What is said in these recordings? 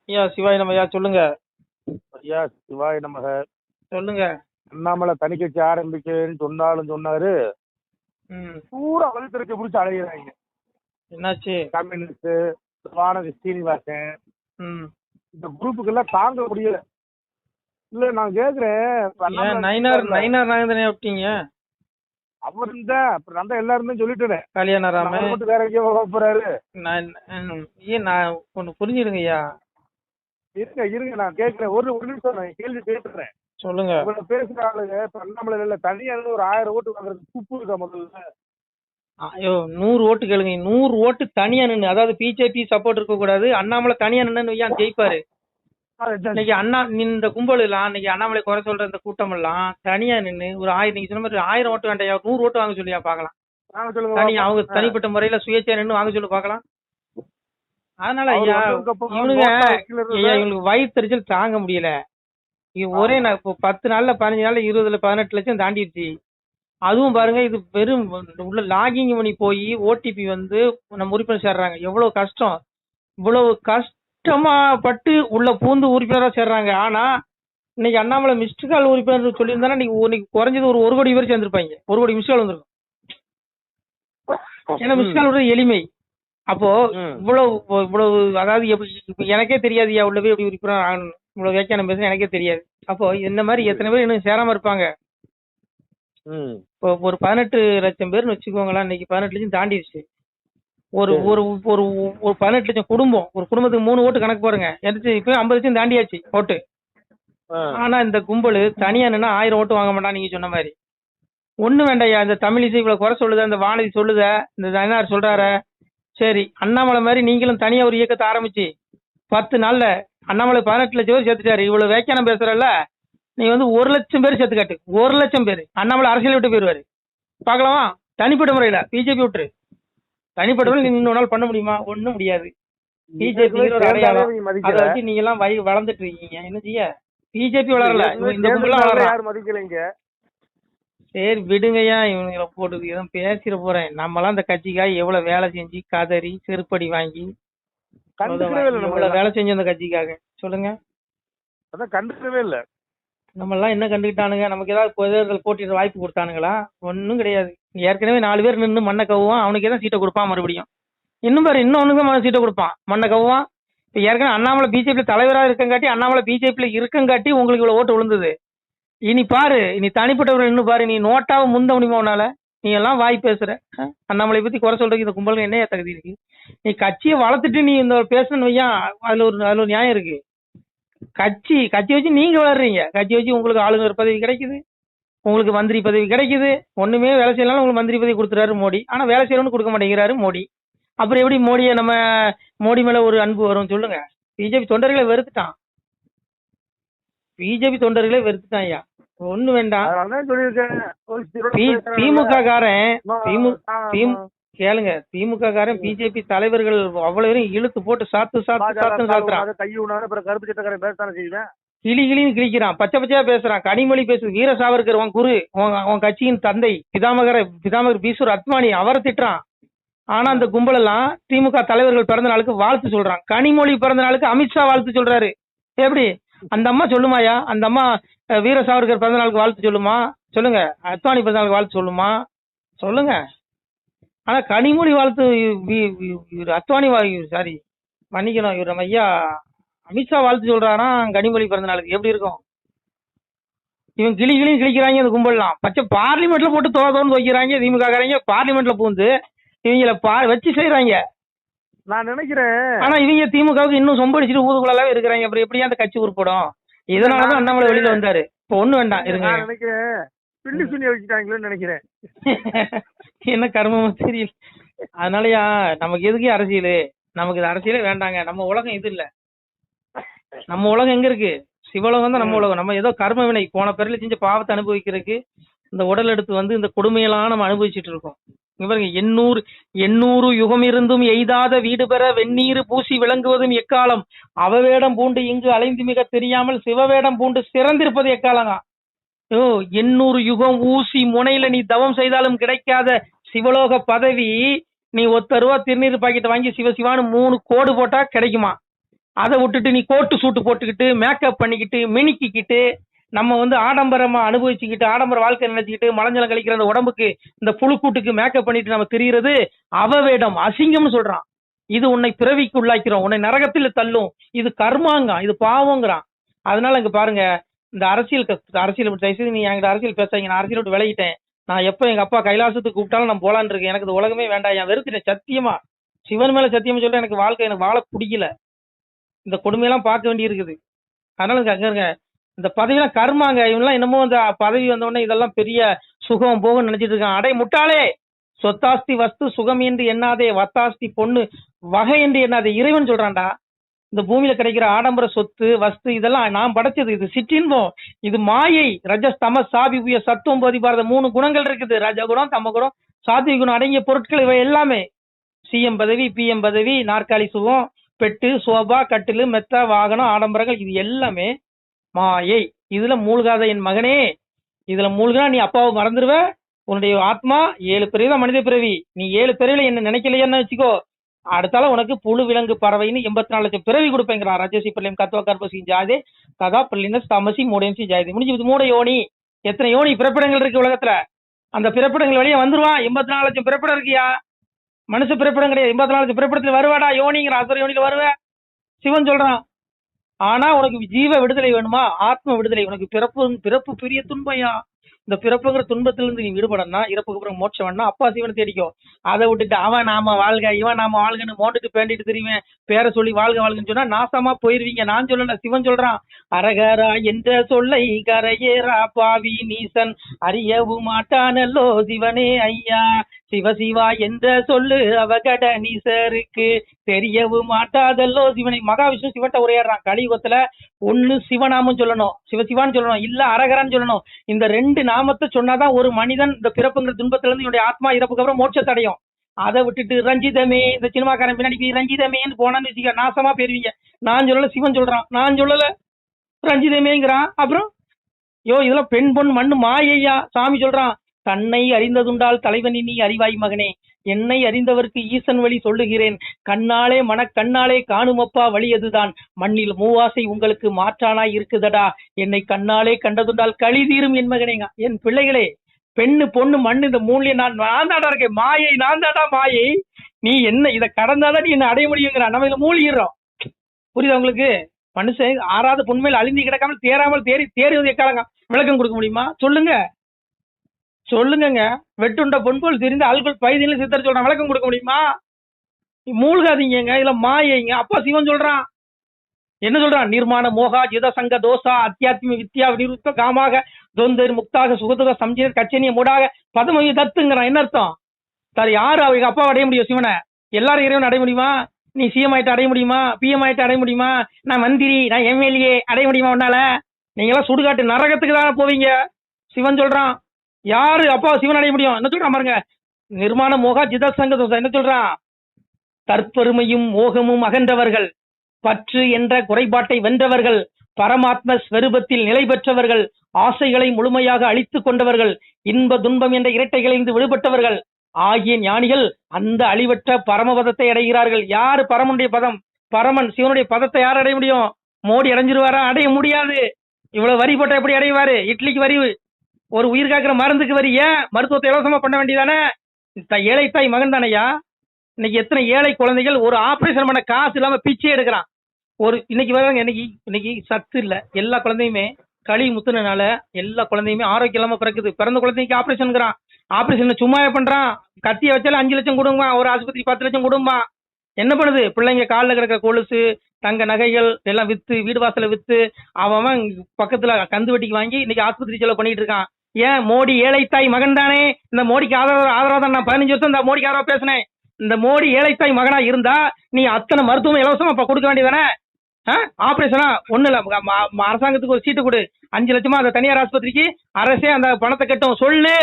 ஐயா சிவாய் நம்ம ஐயா சொல்லுங்க. ஐயா சிவாய நமக. சொல்லுங்க. அண்ணாமலை தனி கட்சி ஆரம்பிக்கன்னு சொன்னாலும் சொன்னாரு. ம். பூரா வழித்திறக்க பிடிச்சி அலைகிறாங்க. என்னாச்சு? கம்யூனிஸ்ட், வானதி சீனிவாசன், ம். இந்த குரூப்புக்கெல்லாம் தாங்க முடியல. இல்ல நான் கேக்குறேன், நயினார் நாகேந்திரன் விட்டீங்க. அவர் தான் நான் தான் எல்லாருமே சொல்லிட்டேன். கல்யாணராம மட்டும் வேற எங்கேயோ போறாரு. நான் ஒண்ணு புரிஞ்சுடுங்க ஐயா. இருங்க நான் கேட்கிறேன். ஒரு நிமிஷம் நான் கேள்வி கேட்டுறேன். சொல்லுங்க. இவ்வளவு பேசுற ஆளுங்க இப்ப அண்ணாமலை இல்ல தனியா ஒரு 1000 ஓட்டு வாங்குறதுக்கு துப்பு இருக்கா முதல்ல? ஐயோ 100 ஓட்டு கேளுங்க. 100 ஓட்டு தனியா நின்று, அதாவது பிஜேபி சப்போர்ட் இருக்க கூடாது. அண்ணாமலை தனியா நின்னு ஏன் ஜெயிப்பாரு? இன்னைக்கு இந்த கும்பல் எல்லாம் இன்னைக்கு அண்ணாமலை குறை சொல்ற இந்த கூட்டம் எல்லாம் தனியா நின்று ஒரு 1000, நீங்க சொன்ன மாதிரி 1000 ஓட்டு வேண்டாம், 100 ஓட்டு வாங்க சொல்லியா பாக்கலாம். தனியா அவங்க தனிப்பட்ட முறையில சுயேட்சையா நின்று வாங்க சொல்லி பாக்கலாம். அதனால ஐயா இவங்களுக்கு வயிற்றுச்சல் தாங்க முடியல. ஒரே இப்போ 10 நாள்ல 15 நாள்ல 20 18 லட்சம் தாண்டிடுச்சு. அதுவும் பாருங்க, இது வெறும் உள்ள லாகிங் பண்ணி போய் ஓடிபி வந்து நம்ம உறுப்பினர் சேர்றாங்க. எவ்வளவு கஷ்டம், இவ்வளவு கஷ்டமா பட்டு உள்ள பூந்து உறுப்பினரா சேர்றாங்க. ஆனா இன்னைக்கு அண்ணாமலை மிஸ்டு கால் உறுப்பினர் சொல்லியிருந்தா இன்னைக்கு குறைஞ்சது ஒரு கோடி பேர் சேர்ந்திருப்பாங்க. 1 கோடி மிஸ்டு கால் வந்திருக்கும். ஏன்னா மிஸ்டு கால் விடுறது எளிமை. அப்போ இவ்வளவு அதாவது எனக்கே தெரியாது உள்ள போய் எப்படி உறுப்பினர் ஆகணும். இவ்வளவு வியாக்கியானம் பேச எனக்கே தெரியாது. அப்போ இந்த மாதிரி எத்தனை பேர் இன்னும் சேராம இருப்பாங்க. இப்போ ஒரு 18 லட்சம் பேர்னு வச்சுக்கோங்களேன். இன்னைக்கு 18 லட்சம் தாண்டிடுச்சு. ஒரு ஒரு ஒரு ஒரு 18 லட்சம் குடும்பம், ஒரு குடும்பத்துக்கு 3 ஓட்டு கணக்கு பாருங்க. இப்ப 50 லட்சம் தாண்டியாச்சு ஓட்டு. ஆனா இந்த கும்பல் தனியா நின்னா 1000 ஓட்டு வாங்க மாட்டான். நீங்க சொன்ன மாதிரி ஒண்ணு வேண்டாயா. இந்த தமிழிசை இவ்வளவு குறை சொல்லுத, இந்த வானதி சொல்லுத, இந்த நயினார் சொல்றாரு. சரி, அண்ணாமலை மாதிரி நீங்களும் தனியா ஒரு இயக்கத்தை ஆரம்பிச்சு 10 நாள்ல அண்ணாமலை 18 லட்சம் பேர் சேர்த்துட்டாரு. இவ்வளவு வியாக்கியானம் பேசுறல்ல, நீ வந்து 1 லட்சம் பேர் சேர்த்து காட்டு. 1 லட்சம் பேர் அண்ணாமலை அரசியல் விட்டு போயிருவாரு. பாக்கலாமா? தனிப்பட்ட முறையில பிஜேபி விட்டுரு. தனிப்பட்ட முறையில் நீங்க இன்னொரு நாள் பண்ண முடியுமா? ஒண்ணும் முடியாது. பிஜேபி ஒரு அடையாளம். அதை வச்சு நீங்க எல்லாம் வளர்ந்துட்டு இருக்கீங்க. என்ன செய்ய? பிஜேபி வளரல, இந்த கும்பலாம் வளரல. சரி விடுங்கய்யா, இவங்களை போட்டு எதுவும் பேசிட போறேன். நம்மலாம் இந்த கட்சிக்காக எவ்வளவு வேலை செஞ்சு கதறி செருப்படி வாங்கி எவ்வளவு வேலை செஞ்சு அந்த கட்சிக்காக சொல்லுங்க. அதான் கண்டுக்கவே இல்ல. நம்ம எல்லாம் என்ன கண்டுக்கிட்டானுங்க? நமக்கு ஏதாவது தேர்தல் போட்டியிட வாய்ப்பு கொடுத்தானுங்களா? ஒன்னும் கிடையாது. ஏற்கனவே 4 பேர் நின்று மண்ணை கவுவான், அவனுக்கு ஏதாவது சீட்டை கொடுப்பான். மறுபடியும் இன்னும் பாரு, இன்னொன்னுக்கு சீட்டை கொடுப்பான், மண்ணை கவுவான். இப்ப ஏற்கனவே அண்ணாமலை பிஜேபி தலைவராக இருக்கங்காட்டி, அண்ணாமலை பிஜேபியில இருக்கங்காட்டி உங்களுக்கு இவ்வளவு ஓட்டு விழுந்தது. இனி பாரு, இனி தனிப்பட்டவர்கள் இன்னும் பாரு, நீ நோட்டாவை முந்த முடியுமா உன்னால? நீ எல்லாம் வாய் பேசுற. அண்ணாமலை பத்தி குறை சொல்றதுக்கு இந்த கும்பலுக்கு என்ன தகுதி இருக்கு? நீ கட்சியை வளர்த்துட்டு நீ இந்த பேசணும் வையா, அதுல ஒரு நியாயம் இருக்கு. கட்சி வச்சு நீங்க வளர்றீங்க. கட்சி வச்சு உங்களுக்கு ஆளுநர் பதவி கிடைக்குது, உங்களுக்கு மந்திரி பதவி கிடைக்குது. ஒண்ணுமே வேலை செய்யலாம் உங்களுக்கு மந்திரி பதவி கொடுத்துறாரு மோடி. ஆனா வேலை செய்யணும்னு கொடுக்க மாட்டேங்கிறாரு மோடி. அப்புறம் எப்படி மோடி மேல ஒரு அன்பு வரும் சொல்லுங்க? பிஜேபி தொண்டர்களை வெறுத்துட்டான். பிஜேபி தொண்டர்களே வெறுத்துட்டான் ஐயா. ஒண்ணு வேண்டாம். திமுக காரன் கேளுங்க, திமுக காரன் பிஜேபி தலைவர்கள் அவ்வளவு இழுத்து போட்டு சாத்துறான். கிளின்னு கிழிக்கிறான், பச்சை பச்சையா பேசுறான், கனிமொழி பேசுது, வீர சாவர்கர் உன் குரு, உன் கட்சியின் தந்தை பிதாமகர் பீசூர் அத்வானி, அவரை திட்டுறான். ஆனா அந்த கும்பல் எல்லாம் திமுக தலைவர்கள் பிறந்த நாளுக்கு வாழ்த்து சொல்றான். கனிமொழி பிறந்த நாளுக்கு அமித்ஷா வாழ்த்து சொல்றாரு. எப்படி அந்த அம்மா சொல்லுமாயா? அந்த அம்மா வீர சாவர்கர் பிறந்த நாளுக்கு வாழ்த்து சொல்லுமா? சொல்லுங்க. அத்வானி பிறந்த நாளுக்கு வாழ்த்து சொல்லுமா? சொல்லுங்க. ஆனா கனிமொழி வாழ்த்து, அத்வானி சாரி மன்னிக்கணும், இவர் நம்ம ஐயா அமித்ஷா வாழ்த்து சொல்றானா கனிமொழி பிறந்த நாளுக்கு? எப்படி இருக்கும்? இவன் கிளியும் கிழிக்கிறாங்க அந்த கும்பல்லாம். பச்சை பார்லிமெண்ட்ல போட்டு தோதோன்னு வைக்கிறாங்க. திமுக காரங்க பார்லிமெண்ட்ல பூந்து இவங்களை வச்சு செய்யறாங்க. நான் நினைக்கிறேன். ஆனா இவங்க திமுகவுக்கு இன்னும் சொம்படிச்சுட்டு ஊதுகுழலாவே இருக்கிறாங்க. அப்புறம் எப்படியா அந்த கட்சி உருப்படும்? இதனாலதான் அண்ணாமலை வெளியில வந்தாரு. இப்ப ஒண்ணு வேண்டாம் இருங்க. நினைக்கிறேன் என்ன கர்மம் தெரியல. அதனாலயா நமக்கு எதுக்கு அரசியல்? நமக்கு இது அரசியலே வேண்டாங்க. நம்ம உலகம் இது இல்ல. நம்ம உலகம் எங்க இருக்கு? சிவலோகம் தான் நம்ம உலகம். நம்ம ஏதோ கர்ம வினை போன பிறகு செஞ்ச பாவத்தை அனுபவிக்கிறதுக்கு இந்த உடல் எடுத்து வந்து இந்த கொடுமையெல்லாம் நம்ம அனுபவிச்சுட்டு இருக்கோம். இவருங்க 800 யுகம் இருந்தும் எய்தாத வீடு பெற வெந்நீர் பூசி விளங்குவதும் எக்காலம், அவவேடம் பூண்டு இங்கு அலைந்து மிக தெரியாமல் சிவவேடம் பூண்டு சிறந்திருப்பது எக்காலங்க. 800 யுகம் ஊசி முனையில நீ தவம் செய்தாலும் கிடைக்காத சிவலோக பதவி, நீ ₹1 திருநீர் பாக்கெட் வாங்கி சிவசிவான்னு 3 கோடு போட்டா கிடைக்குமா? அதை விட்டுட்டு நீ கோட்டு சூட்டு போட்டுக்கிட்டு மேக்கப் பண்ணிக்கிட்டு மினிக்கிக்கிட்டு நம்ம வந்து ஆடம்பரமா அனுபவிச்சுக்கிட்டு ஆடம்பர வாழ்க்கை நினைச்சுக்கிட்டு மலஞ்சலம் கழிக்கிற அந்த உடம்புக்கு இந்த புழுக்கூட்டுக்கு மேக்கப் பண்ணிட்டு நம்ம திரியிறது அவவேடம், அசிங்கம்னு சொல்றான். இது உன்னை பிறவிக்கு உள்ளாக்கிறோம், உன்னை நரகத்தில் தள்ளும், இது கர்மாங்க, இது பாவங்கிறான். அதனால இங்க பாருங்க, இந்த அரசியல் தயவுசெய்து நீ என்கிட்ட அரசியல் பேசாங்க, நான் அரசியல் விட்டு விலகிட்டேன். நான் எப்ப எங்க அப்பா கைலாசத்துக்கு கூப்பிட்டாலும் நான் போலான்னு இருக்கேன். எனக்கு இந்த உலகமே வேண்டாம், என் வெறுத்துட்டேன் சத்தியமா. சிவன் மேல சத்தியமா சொல்றேன், எனக்கு வாழ்க்கை எனக்கு வாழ பிடிக்கல. இந்த கொடுமையெல்லாம் பார்க்க வேண்டி இருக்குது. அதனால அங்க இருங்க, இந்த பதவியெல்லாம் கர்மாங்க. இவங்கெல்லாம் என்னமோ இந்த பதவி வந்த உடனே இதெல்லாம் பெரிய சுகம் போகும் நினைச்சிட்டு இருக்கான். அடே முட்டாளே, சொத்தாஸ்தி வஸ்து சுகம் என்று எண்ணாதே, வத்தாஸ்தி பொண்ணு வகை என்று எண்ணாதே. இறைவன் சொல்றான்டா, இந்த பூமியில கிடைக்கிற ஆடம்பர சொத்து வஸ்து இதெல்லாம் நான் படைச்சது, இது சிற்றின்பம், இது மாயை. ரஜஸ் தமஸ் சாபி புய சத்துவம் போதி பாரத 3 குணங்கள் இருக்குது. ரஜகுணம் தமகுணம் சாத்விக குணம் அடங்கிய பொருட்கள் இவை எல்லாமே. சிஎம் பதவி, பிஎம் பதவி, நாற்காலி சுகம், பெட்டு சோபா கட்டிலு மெத்த வாகனம் ஆடம்பரங்கள், இது எல்லாமே மாயை. இதுல மூழ்காத என் மகனே, இதுல மூழ்கினா நீ அப்பாவை மறந்துடுவ. உன்னுடைய ஆத்மா 7 பிறவி தான் மனித பிறவி. நீ 7 பிறவில என்ன நினைக்கலையான்னு வச்சுக்கோ, அடுத்தால உனக்கு புழு விலங்கு பறவைன்னு 84 லட்சம் பிறவி கொடுப்பேங்கிறான். ரஜசி பள்ளியம் கத்வா கர்ப்பசி ஜாதே கதா பள்ளினஸ் தமசி மூடன்சி ஜாதே. முடிஞ்சு மூட யோனி. எத்தனை யோனி பிறப்பிடங்கள் இருக்கு உலகத்துல, அந்த பிறப்பிடங்கள் வெளியே வந்துருவான். 84 லட்சம் பிறப்பிடம் இருக்கியா, மனுஷ பிறப்பிடம் கிடையாது. 84 லட்சம் பிறப்பிடத்துல வருவாடா யோனிங்கிற அசுர யோனியில வருவ, சிவன் சொல்றான். ஆனா உனக்கு ஜீவ விடுதலை வேணுமா, ஆத்ம விடுதலை. உனக்கு பிறப்பு பெரிய துன்பையா. இந்த பிறப்புங்கிற துன்பத்திலிருந்து நீ விடுபடனா, இறப்புக்கு அப்புறம் மோட்சம் வேணா அப்பா சிவனை தேடிக்கும். அதை விட்டுட்டு அவன் நாம வாழ்க இவன் நாம வாழ்கன்னு மோண்டுட்டு பேண்டிட்டு தெரியுவேன், பேரை சொல்லி வாழ்க வாழ்கன்னு சொன்னா நாசமா போயிருவீங்க. நான் சொல்லல, சிவன் சொல்றான். அரகரா என்ற சொல்லை கரையேறா பாவி நீசன் அறியவு மாட்டானல்லோ சிவனே ஐயா. சிவசிவா என்ற சொல்லு அவகட நீசருக்கு தெரியவு மாட்டாதல்லோ சிவனை. மகாவிஷ்ணு சிவன்ட்ட உரையாடுறான் கலியுகத்துல. ஒண்ணு சிவநாமம் சொல்லணும், சிவசிவான்னு சொல்லணும், இல்ல அரகரான்னு சொல்லணும். இந்த 2 நாமத்தை சொன்னாதான் ஒரு மனிதன் இந்த பிறப்புங்கிற துன்பத்துல இருந்து என்னுடைய ஆத்மா இறப்புக்கு அப்புறம் மோட்சத்தை அடையும். அதை விட்டுட்டு ரஞ்சிதமே, இந்த சினிமாக்காரன் பின்னாடி ரஞ்சிதமேன்னு போனான்னு வச்சுக்க, நாசமா போயிருவீங்க. நான் சொல்லல, சிவன் சொல்றான். நான் சொல்லல, ரஞ்சிதமேங்கிறான். அப்புறம் இதெல்லாம் பெண் பொன் மண்ணு மாயையா. சாமி சொல்றான், தன்னை அறிந்ததுண்டால் தலைவனி நீ அறிவாய் மகனே, என்னை அறிந்தவருக்கு ஈசன் வழி சொல்லுகிறேன், கண்ணாலே மனக்கண்ணாலே காணுமப்பா வழி அதுதான், மண்ணில் மூவாசை உங்களுக்கு மாற்றானாய் இருக்குதடா, என்னை கண்ணாலே கண்டதுண்டால் களி தீரும் என் மகனேங்க. என் பிள்ளைகளே, பெண்ணு பொண்ணு மண்ணு இந்த 3 நான் தாண்டா இருக்கேன். மாயை நான் தாண்டா மாயை. நீ என்ன இதை கடந்தாதான் நீ என்ன அடைய முடியுங்கிற. நம்ம இதை மூழ்கிறோம். புரியுதா உங்களுக்கு? மனுஷன் ஆறாத பொன்மையில் அழிந்து கிடக்காமல் தேறாமல் தேறுவது எக்காலங்க. விளக்கம் கொடுக்க முடியுமா? சொல்லுங்க. வெட்டுண்ட பொன்போல் தெரிந்து அல்குள் பைதில சித்தர் சொல்றான். விளக்கம் கொடுக்க முடியுமா? மூழ்காதீங்க, இல்ல மாயைங்க. அப்பா சிவன் சொல்றான். என்ன சொல்றான்? நிர்மாண மோகா ஜித சங்க தோசா அத்தியாத்ம வித்யா நிருத்த காமாக தொந்தர் முக்தாக சுகதுக சம்ஜீர் கச்சனிய மூடாக பதமவி தத்துங்கிறான். என்ன அர்த்தம்? சார், யாரு அவங்க அப்பா அடைய முடியும் சிவனை? எல்லாரும் இறைவன் அடைய முடியுமா? நீ சிஎம் ஆயிட்டு அடைய முடியுமா? பிஎம் ஆயிட்டு அடைய முடியுமா? நான் மந்திரி, நான் எம்எல்ஏ அடைய முடியுமா உன்னால? நீங்க எல்லாம் சுடுகாட்டு நரகத்துக்கு தானே போவீங்க. சிவன் சொல்றான். யாரு அப்பா சிவன் அடைய முடியும்? என்ன சொல்றான் பாருங்க. நிர்மாண மோகா ஜித சங்க தோசா. என்ன சொல்றான்? தற்பெருமையும் மோகமும் அகன்றவர்கள், பற்று என்ற குறைபாட்டை வென்றவர்கள், பரமாத்ம ஸ்வரூபத்தில் நிலை பெற்றவர்கள், ஆசைகளை முழுமையாக அழித்துக் கொண்டவர்கள், இன்ப துன்பம் என்ற இரட்டைகளிலிருந்து விடுபட்டவர்கள் ஆகிய ஞானிகள் அந்த அழிவற்ற பரமபதத்தை அடைகிறார்கள். யாரு பரமனுடைய பதம்? பரமன் சிவனுடைய பதத்தை யார் அடைய முடியும்? மோடி அடைஞ்சிருவாரா? அடைய முடியாது. இவ்வளவு வரி போட்டா எப்படி அடைவாரு? இட்லிக்கு வரி, ஒரு உயிர் காக்கிற மருந்துக்கு வரி. ஏன்? மருத்துவத்தை இலவசமா பண்ண வேண்டியதானே? ஏழை தாய் மகன் தானையா. இன்னைக்கு எத்தனை ஏழை குழந்தைகள் ஒரு ஆபரேஷன் பண்ண காசு இல்லாம பிச்சை எடுக்கிறான். இன்னைக்கு வராங்க. இன்னைக்கு சத்து இல்ல. எல்லா குழந்தையுமே களி முத்துனால எல்லா குழந்தையுமே ஆரோக்கியம் இல்லாம பிறக்குது. பிறந்த குழந்தைக்கு ஆபரேஷன்ங்கிறான். ஆபரேஷன் சும்மாவே பண்றான். கத்திய வச்சாலும் 5 லட்சம் கொடுமா, ஒரு ஆஸ்பத்திரி 10 லட்சம் கொடுமா. என்ன பண்ணுது? பிள்ளைங்க காலில் கிடக்கிற கொலுசு தங்க நகைகள் எல்லாம் வித்து, வீடு வாசல வித்து, அவன் பக்கத்துல கந்து வட்டிக்கு வாங்கி இன்னைக்கு ஆஸ்பத்திரி செலவு பண்ணிட்டு இருக்கான். ஏன்? மோடி ஏழை தாய் மகன் தானே. இந்த மோடிக்கு ஆதரவா தான் நான் 15 வருஷம் இந்த மோடிக்கு ஆதரவா பேசினேன். இந்த மோடி ஏழை தாய் மகனா இருந்தா நீ அத்தனை மருத்துவம் இலவசமா கொடுக்க வேண்டியதானே? ஆபரேஷனா ஒண்ணு இல்ல, அரசாங்கத்துக்கு ஒரு சீட்டு கொடு, 5 லட்சமா அந்த தனியார் ஆஸ்பத்திரிக்கு அரசே அந்த பணத்தை கட்டும். சொல்லு.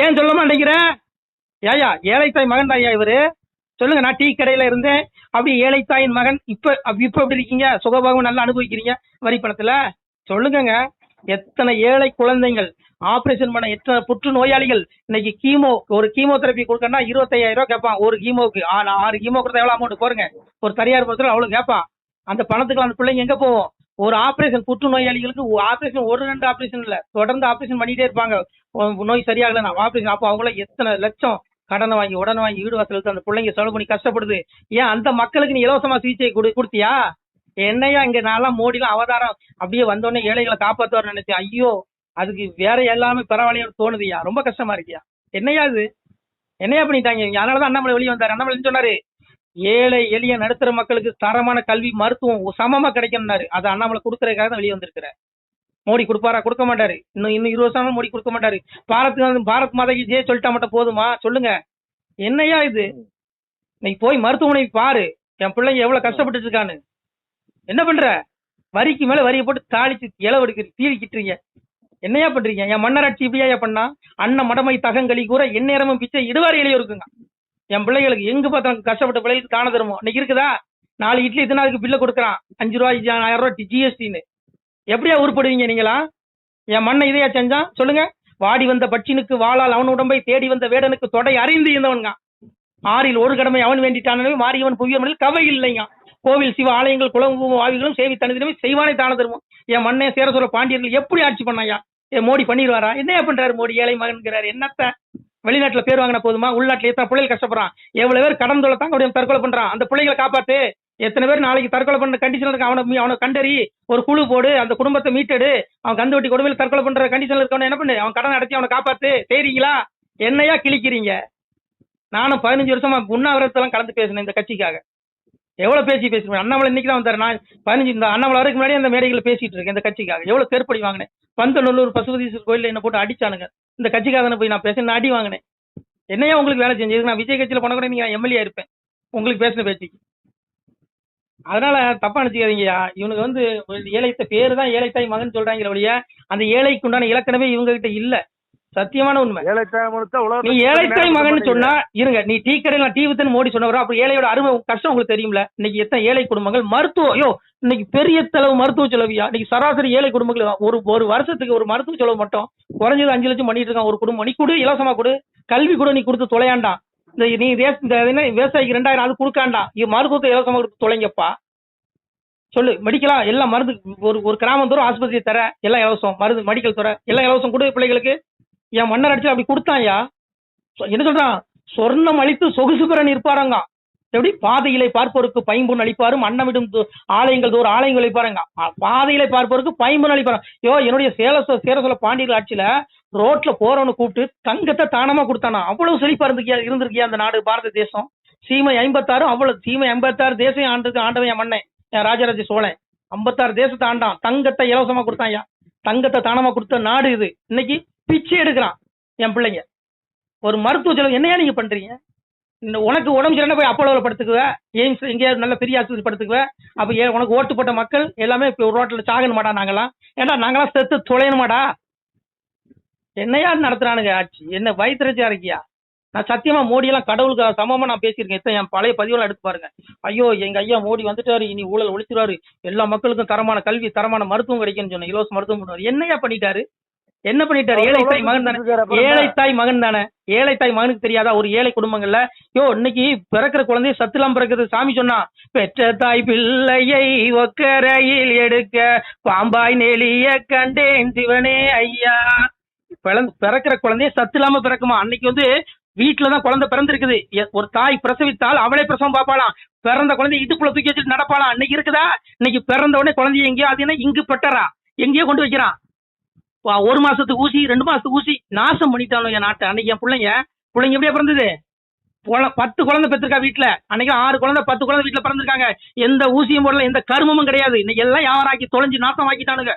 ஏன் சொல்ல மாட்டேங்கிற? ஏயா ஏழை தாய் மகன் தாயா இவரு? சொல்லுங்க. நான் டீ கடையில இருந்தேன். அப்படி ஏழை தாயின் மகன். இப்ப எப்படி இருக்கீங்க? சுகபாகம் நல்லா அனுபவிக்கிறீங்க வரி பணத்துல. சொல்லுங்க. எத்தனை ஏழை குழந்தைகள் ஆபரேஷன் பண்ண, எத்தனை புற்று நோயாளிகள் இன்னைக்கு ஒரு கீமோதெரப்பி கொடுக்கணும்னா 25,000 ரூபாய் கேட்பான் ஒரு கீமோவுக்கு. 6 கீமோ கொடுத்தா எவ்வளவு அமௌண்ட் பாருங்க. ஒரு தனியார் படத்துல அவ்வளவு கேட்பான். அந்த பணத்துக்கு அந்த பிள்ளைங்க எங்க போவோம்? ஒரு ஆபரேஷன், புற்றுநோயாளிகளுக்கு ஆபரேஷன், ஒரு 2 ஆபரேஷன் இல்ல, தொடர்ந்து ஆபரேஷன் பண்ணிட்டே இருப்பாங்க. நோய் சரியாகல ஆபரேஷன். அப்போ அவங்கள எத்தனை லட்சம் கடனை வாங்கி உடனே வாங்கி வீடு வாசலுக்கு அந்த பிள்ளைங்க செலவு பண்ணி கஷ்டப்படுது. ஏன் அந்த மக்களுக்கு நீ இலவசமா சிகிச்சை கொடுத்தியா? என்னையா இங்க நான்லாம் மோடிலாம் அவதாரம் அப்படியே வந்தோடனே ஏழைகளை காப்பாத்துவார் நினைச்சேன். ஐயோ, அதுக்கு வேற எல்லாமே பரவாயில்லையோன்னு தோணுதுயா. ரொம்ப கஷ்டமா இருக்கியா. என்னையா இது, என்னையா பண்ணிட்டாங்க இவங்க? அதனாலதான் அண்ணாமலை வெளியே வந்தாரு. அண்ணாமலை என்ன சொன்னாரு? ஏழை எளிய நடுத்தர மக்களுக்கு தரமான கல்வி மருத்துவம் சமமா கிடைக்கணும்னாரு. அது அண்ணாமலை கொடுக்கறதுக்காக தான் வெளியே வந்திருக்கிறார். மோடி கொடுப்பாரா? கொடுக்க மாட்டாரு. இன்னும் 20 வருஷம் மோடி கொடுக்க மாட்டாரு. பாரத் மாதாக்கு ஜெய சொல்லிட்டா மட்டும் போதுமா? சொல்லுங்க, என்னையா இது? நீ போய் மருத்துவமனை பாரு, என் பிள்ளைங்க எவ்வளவு கஷ்டப்பட்டு இருக்கான்னு. என்ன பண்ற? வரிக்கு மேல வரியை போட்டு தாளிச்சு இளவெடுக்க தீவிக்கிட்டுறீங்க. என்னையா பண்றீங்க? என் மன்னராட்சி இப்படியா பண்ணா? அண்ணன் மடமை தகங்களி கூட எந்நேரமும் பிச்சை இடுவாரி இலையும் இருக்குங்க. என் பிள்ளைகளுக்கு எங்க பார்த்தா கஷ்டப்பட்ட பிள்ளைகளுக்கு தான தருமோ இன்னைக்கு இருக்குதா? 4 இட்லி இத்தனாவுக்கு பில்ல கொடுக்குறான், 5 ரூபாய் 1000 ரூபாய் ஜிஎஸ்டின்னு. எப்படியா உருப்படுவீங்க நீங்களா? என் மண்ணை இதையா செஞ்சான் சொல்லுங்க? வாடி வந்த பட்சினுக்கு வாளால் அவன் உடம்பை தேடி வந்த வேடனுக்கு தொடை அறிந்து இருந்தவனுங்க. 6ல் ஒரு கடமை அவன் வேண்டிட்டானே மாறியவன் புவியவனில் கவை இல்லைங்க. கோவில் சிவ ஆலயங்கள் குளம்பு வாவிகளும் சேவி தனிதினமே செய்வானே தான தருவோம். என் மண்ணே சேர சொல்ல பாண்டியர்கள் எப்படி ஆட்சி பண்ணாயா? மோடி பண்ணிடுவாரா? என்ன பண்றாரு மோடி? ஏழை மகன்கிறாரு. என்னத்த வெளிநாட்டுல பேர் வாங்கின போதுமா? உள்நாட்டுல எத்தனை பிள்ளைகள் கஷ்டப்படுறான்? எவ்வளவு பேர் கடன் தொலைத்தாங்க அப்படியே தற்கொலை பண்றான். அந்த பிள்ளைகளை காப்பாத்து. எத்தனை பேர் நாளைக்கு தற்கொலை பண்ற கண்டிஷன்ல இருக்க அவனை கண்டறி ஒரு குழு போடு, அந்த குடும்பத்தை மீட்டெடு. அவன் கந்து வட்டி கொடுமையில் தற்கொலை பண்ற கண்டிஷன்ல இருக்கவன என்ன பண்ணு? அவன் கடன் அடைச்சி அவனை காப்பாத்து. தெரியுங்களா? என்னையா கிழிக்கிறீங்க? நானும் 15 வருஷமா உண்ணாவிரதெல்லாம் கலந்து பேசினேன் இந்த கட்சிக்காக. எவ்வளவு பேசிருக்கேன். அண்ணாமலை இன்னைக்கு தான் வந்தாரு. நான் 15 இந்த அண்ணாமலை வரைக்கும் முன்னாடி அந்த மேடைகளை பேசிட்டு இருக்கேன் இந்த கட்சிக்காக. எவ்வளவு பேர்படி வாங்கினேன். பந்தநல்லூர் பசுபதீஸ்வரர் கோயில்ல என்ன போட்டு அடிச்சானுங்க. இந்த கட்சிக்காக போய் நான் பேச அடி வாங்கினேன். என்னையா உங்களுக்கு வேலை செஞ்சது? நான் விஜய் கட்சியில போன கூட நீங்க எம்எல்ஏ இருப்பேன் உங்களுக்கு பேசின பேச்சுக்கு. அதனால தப்பா நினைச்சுக்காதீங்கயா. இவனுக்கு ஏழைத்த பேரு தான் ஏழைத்தாய் மகன் சொல்றாங்க ஒழிய அந்த ஏழைக்கு உண்டான இலக்கணமே இவங்க கிட்ட இல்ல. சத்தியமான உண்மை. நீ ஏழைத்தாய் மகன் சொன்னா இருங்க, நீ டீ கடையில டீ வித்துன்னு மோடி சொன்னவரா? அப்ப ஏழையோட அருமை கஷ்டம் உங்களுக்கு தெரியும்ல. இன்னைக்கு எத்தனை ஏழை குடும்பங்கள் மருத்துவம், ஐயோ இன்னைக்கு பெரிய செலவு மருத்துவ செலவியா. இன்னைக்கு சராசரி ஏழை குடும்பங்கள் ஒரு வருஷத்துக்கு ஒரு மருத்துவ செலவு மட்டும் குறைஞ்சது 5 லட்சம் பண்ணிட்டு இருக்கான் ஒரு குடும்பம். நீ கொடு, இலவசமா கொடு. கல்வி கூட நீ கொடுத்து தொலையாண்டாம். நீ விவசாயிக்கு 2000 அது கொடுக்காண்டாம். மருத்துவத்தை இலவசமா கொடுத்து தொலைங்கப்பா. சொல்லு, மெடிக்கலா எல்லாம் மருந்து ஒரு கிராமம் தூரம் ஆஸ்பத்திரி தர எல்லாம் இலவசம், மருந்து மெடிக்கல் தர எல்லாம் இலவசம் கொடு பிள்ளைகளுக்கு. என் மன்னர் அடிச்சு அப்படி கொடுத்தாயா? என்ன சொல்றான்? சொர்ணம் அளித்து சொகுசு பெற நிற்பாருங்க. எப்படி? பாதையிலே பார்ப்போருக்கு பைம்பொன் அளிப்பாரும் அன்னமிடும் ஆலயங்கள் தோறும் ஆலயங்கள் அளிப்பாருங்க. பாதையிலே பார்ப்போருக்கு பைம்பொன் அளிப்பாரு. என்னுடைய சேர சொல்ல பாண்டியர்கள் ஆட்சியில ரோட்ல போறவனு கூப்பிட்டு தங்கத்தை தானமா கொடுத்தானா. அவ்வளவு செழிப்பா இருந்திருக்கியா அந்த நாடு பாரத தேசம். சீமை 56, அவ்வளவு சீமை 56 தேசம் ஆண்டவன் என் மண்ணை, என் ராஜராஜ சோழன் 56 தேசத்தை ஆண்டான். தங்கத்தை இலவசமா கொடுத்தாயா. தங்கத்தை தானமா கொடுத்த நாடு இது. இன்னைக்கு பிச்சை எடுக்கிறான் என் பிள்ளைங்க. ஒரு மருத்துவ செலவு என்னையா நீங்க பண்றீங்க? உனக்கு உடம்பு சரியான போய் அப்போலோவில் படுத்துக்குவ, எய்ம்ஸ் எங்கேயாவது நல்ல பெரிய ஆஸ்பத்திரி படுத்துக்குவ. அப்ப உனக்கு ஓட்டு போட்ட மக்கள் எல்லாமே ஒரு ரோட்ல சாகணுமாடா? நாங்களாம் ஏன்டா நாங்களாம் செத்து தொலையணுமாடா? என்னையா நடத்துறானுங்க ஆட்சி? என்ன வயிற்றுச்சா இருக்கியா? நான் சத்தியமா மோடியெல்லாம் கடவுளுக்கு சமமா நான் பேசியிருக்கேன். என் பழைய பதிவுலாம் எடுத்து பாருங்க. ஐயோ எங்க ஐயா மோடி வந்துட்டாரு, இனி ஊழல் ஒழிச்சிருவாரு, எல்லா மக்களுக்கும் தரமான கல்வி தரமான மருத்துவம் கிடைக்கும்னு சொன்னேன். இலவச மருத்துவம் பண்ணுவாரு. என்னையா பண்ணிட்டாரு? என்ன பண்ணிட்டாரு? ஏழைத்தாய் மகன் தானே. ஏழைத்தாய் மகன் தானே. ஏழைத்தாய் மகனுக்கு தெரியாதா? ஒரு ஏழை குடும்பங்கள்ல இன்னைக்கு பிறக்கிற குழந்தைய சத்துலாம் பிறக்குது. சாமி சொன்னா, பெற்ற தாய் பிள்ளையை ஒக்கரையில் எடுக்க பாம்பாய் நெளிய கண்டேன் சிவனே ஐயா. பிறக்கிற குழந்தைய சத்து இல்லாம பிறக்குமா? அன்னைக்கு வீட்டுலதான் குழந்தை பிறந்திருக்குது. ஒரு தாய் பிரசவித்தால் அவளே பிரசவம் பார்ப்பாளாம். பிறந்த குழந்தை இடுப்புல தூக்கி வச்சுட்டு நடப்பாளாம். இன்னைக்கு இருக்குதா? இன்னைக்கு பிறந்த உடனே குழந்தைய எங்கேயோ அது என்ன இங்கு பெட்டரா எங்கேயோ கொண்டு வைக்கிறான். 1 மாசத்துக்கு ஊசி 2 மாசத்துக்கு ஊசி நாசம் பண்ணிட்டானோ என் நாட்டை. அன்னைக்கு என் பிள்ளைங்க எப்படியா பிறந்தது? 10 குழந்தை பெற்றிருக்கா வீட்டுல. அன்னைக்கு 6 குழந்தை 10 குழந்தை வீட்டுல பிறந்திருக்காங்க. எந்த ஊசியும் போடல, எந்த கருமமும் கிடையாது. இன்னைக்கு எல்லாம் யாராக்கி தொலைஞ்சு நாசம் ஆக்கிட்டானுங்க.